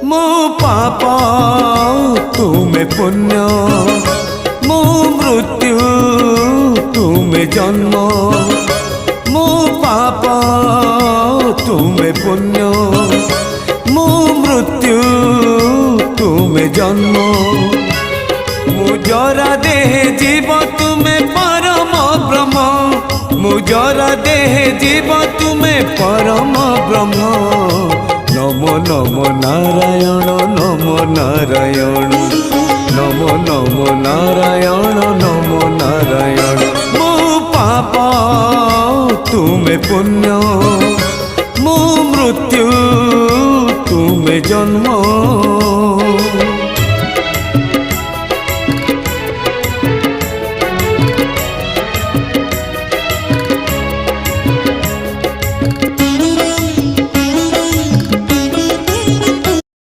मो पाप तुमे पुण्य, मो मृत्यु तुमे जन्म। मो पाप तुमे पुण्य, मो मृत्यु तुमे जन्म। मुजरा देह जीव तुमे परम ब्रह्म, मुजरा देह जीव तुमे परम ब्रह्म। नमो नमो नारायण नमो नारायण, नमो नमो नारायण नमो नारायण। मो पाप तुमे पुण्य, मो मृत्यु तुमे जन्म।